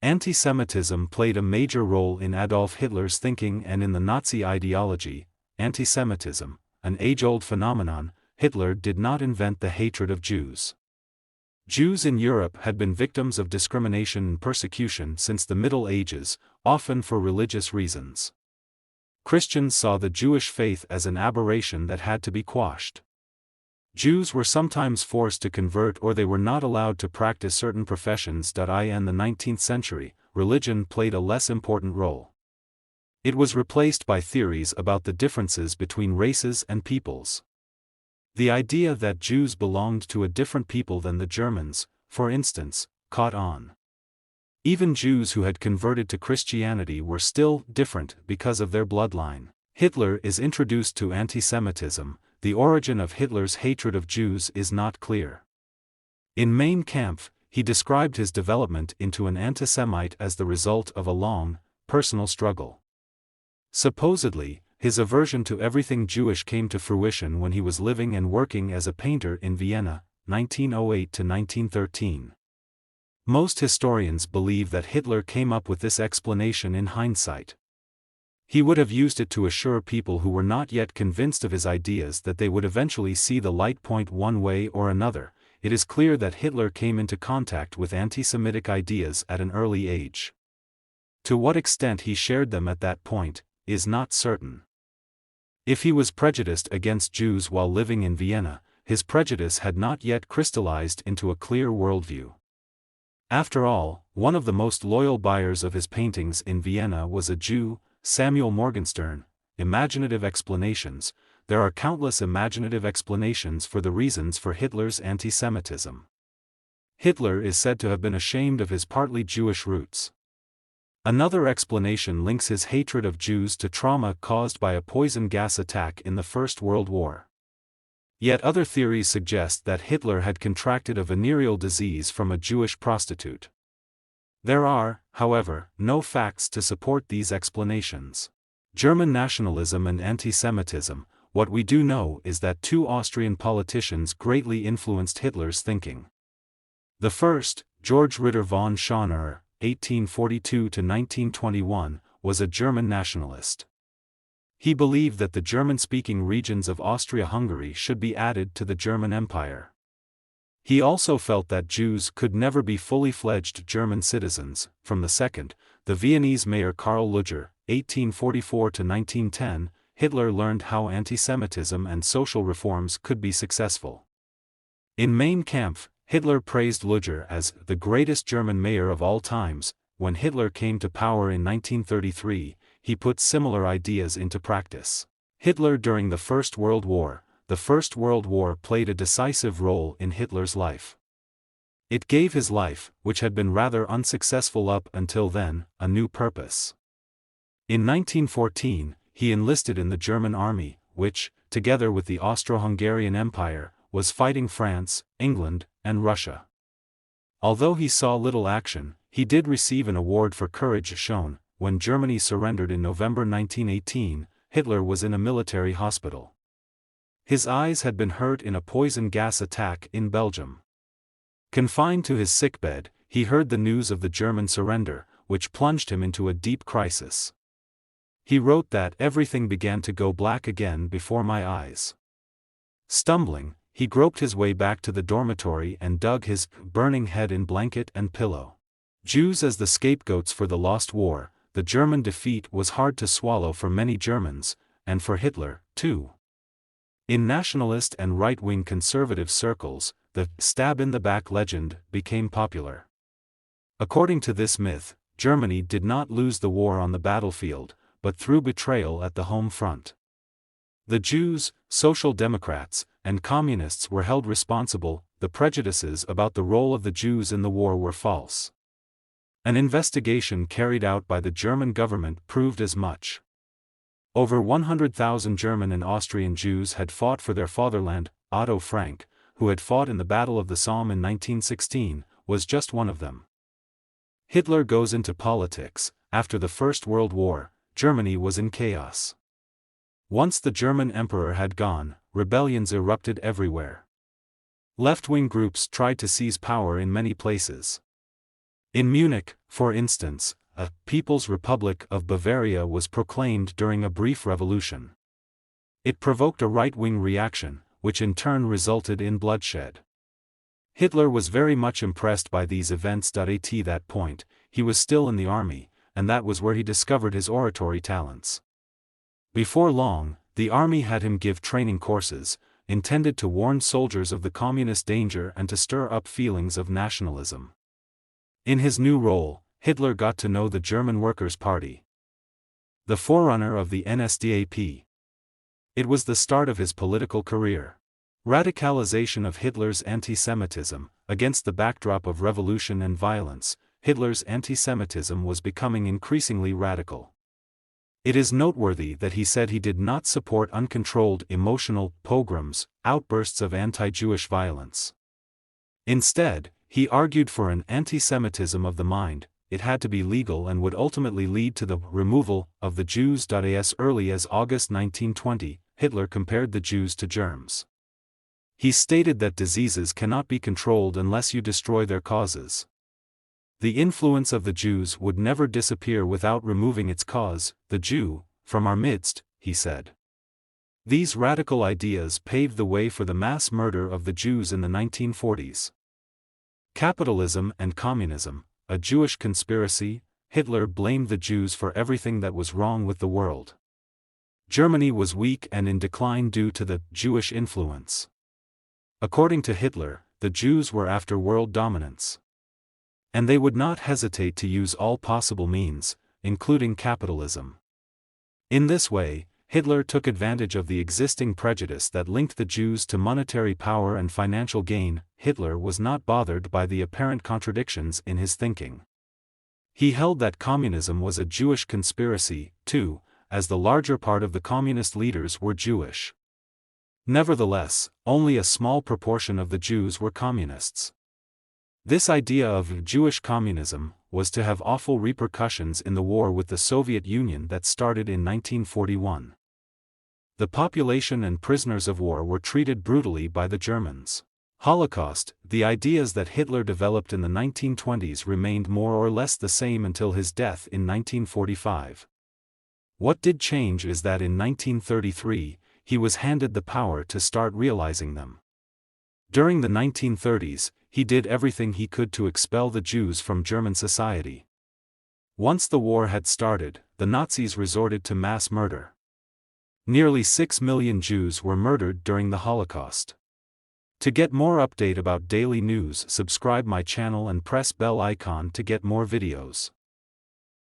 Anti-Semitism played a major role in Adolf Hitler's thinking and in the Nazi ideology. Anti-Semitism, an age-old phenomenon, Hitler did not invent the hatred of Jews. Jews in Europe had been victims of discrimination and persecution since the Middle Ages, often for religious reasons. Christians saw the Jewish faith as an aberration that had to be quashed. Jews were sometimes forced to convert or they were not allowed to practice certain professions. In the 19th century, religion played a less important role. It was replaced by theories about the differences between races and peoples. The idea that Jews belonged to a different people than the Germans, for instance, caught on. Even Jews who had converted to Christianity were still different because of their bloodline. Hitler is introduced to anti-Semitism. The origin of Hitler's hatred of Jews is not clear. In Mein Kampf, he described his development into an anti-Semite as the result of a long, personal struggle. Supposedly, his aversion to everything Jewish came to fruition when he was living and working as a painter in Vienna, 1908 to 1913. Most historians believe that Hitler came up with this explanation in hindsight. He would have used it to assure people who were not yet convinced of his ideas that they would eventually see the light point one way or another. It is clear that Hitler came into contact with anti-Semitic ideas at an early age. To what extent he shared them at that point is not certain. If he was prejudiced against Jews while living in Vienna, his prejudice had not yet crystallized into a clear worldview. After all, one of the most loyal buyers of his paintings in Vienna was a Jew, Samuel Morgenstern. Imaginative explanations. There are countless imaginative explanations for the reasons for Hitler's anti-Semitism. Hitler is said to have been ashamed of his partly Jewish roots. Another explanation links his hatred of Jews to trauma caused by a poison gas attack in the First World War. Yet other theories suggest that Hitler had contracted a venereal disease from a Jewish prostitute. There are, however, no facts to support these explanations. German nationalism and anti-Semitism. What we do know is that two Austrian politicians greatly influenced Hitler's thinking. The first, George Ritter von Schöner, 1842–1921, was a German nationalist. He believed that the German-speaking regions of Austria-Hungary should be added to the German Empire. He also felt that Jews could never be fully fledged German citizens. From the second, the Viennese mayor Karl Lueger, 1844–1910, Hitler learned how anti-Semitism and social reforms could be successful. In Mein Kampf, Hitler praised Lueger as the greatest German mayor of all times. When Hitler came to power in 1933, he put similar ideas into practice. Hitler during the First World War. The First World War played a decisive role in Hitler's life. It gave his life, which had been rather unsuccessful up until then, a new purpose. In 1914, he enlisted in the German army, which, together with the Austro-Hungarian Empire, was fighting France, England, and Russia. Although he saw little action, he did receive an award for courage shown. When Germany surrendered in November 1918, Hitler was in a military hospital. His eyes had been hurt in a poison gas attack in Belgium. Confined to his sickbed, he heard the news of the German surrender, which plunged him into a deep crisis. He wrote that everything began to go black again before my eyes. Stumbling, he groped his way back to the dormitory and dug his burning head in blanket and pillow. Jews as the scapegoats for the lost war. The German defeat was hard to swallow for many Germans, and for Hitler, too. In nationalist and right-wing conservative circles, the stab-in-the-back legend became popular. According to this myth, Germany did not lose the war on the battlefield, but through betrayal at the home front. The Jews, Social Democrats, and Communists were held responsible. The prejudices about the role of the Jews in the war were false. An investigation carried out by the German government proved as much. Over 100,000 German and Austrian Jews had fought for their fatherland. Otto Frank, who had fought in the Battle of the Somme in 1916, was just one of them. Hitler goes into politics. After the First World War, Germany was in chaos. Once the German emperor had gone, rebellions erupted everywhere. Left-wing groups tried to seize power in many places. In Munich, for instance, a People's Republic of Bavaria was proclaimed during a brief revolution. It provoked a right-wing reaction, which in turn resulted in bloodshed. Hitler was very much impressed by these events. At that point, he was still in the army, and that was where he discovered his oratory talents. Before long, the army had him give training courses, intended to warn soldiers of the communist danger and to stir up feelings of nationalism. In his new role, Hitler got to know the German Workers' Party, the forerunner of the NSDAP. It was the start of his political career. Radicalization of Hitler's anti-Semitism. Against the backdrop of revolution and violence, Hitler's anti-Semitism was becoming increasingly radical. It is noteworthy that he said he did not support uncontrolled emotional pogroms, outbursts of anti-Jewish violence. Instead, he argued for an anti-Semitism of the mind. It had to be legal and would ultimately lead to the removal of the Jews. As early as August 1920, Hitler compared the Jews to germs. He stated that diseases cannot be controlled unless you destroy their causes. The influence of the Jews would never disappear without removing its cause, the Jew, from our midst, he said. These radical ideas paved the way for the mass murder of the Jews in the 1940s. Capitalism and communism, a Jewish conspiracy. Hitler blamed the Jews for everything that was wrong with the world. Germany was weak and in decline due to the Jewish influence. According to Hitler, the Jews were after world dominance. And they would not hesitate to use all possible means, including capitalism. In this way, Hitler took advantage of the existing prejudice that linked the Jews to monetary power and financial gain. Hitler was not bothered by the apparent contradictions in his thinking. He held that communism was a Jewish conspiracy, too, as the larger part of the communist leaders were Jewish. Nevertheless, only a small proportion of the Jews were communists. This idea of Jewish communism was to have awful repercussions in the war with the Soviet Union that started in 1941. The population and prisoners of war were treated brutally by the Germans. Holocaust. The ideas that Hitler developed in the 1920s remained more or less the same until his death in 1945. What did change is that in 1933, he was handed the power to start realizing them. During the 1930s, he did everything he could to expel the Jews from German society. Once the war had started, the Nazis resorted to mass murder. Nearly 6 million Jews were murdered during the Holocaust. To get more update about daily news, subscribe my channel and press bell icon to get more videos.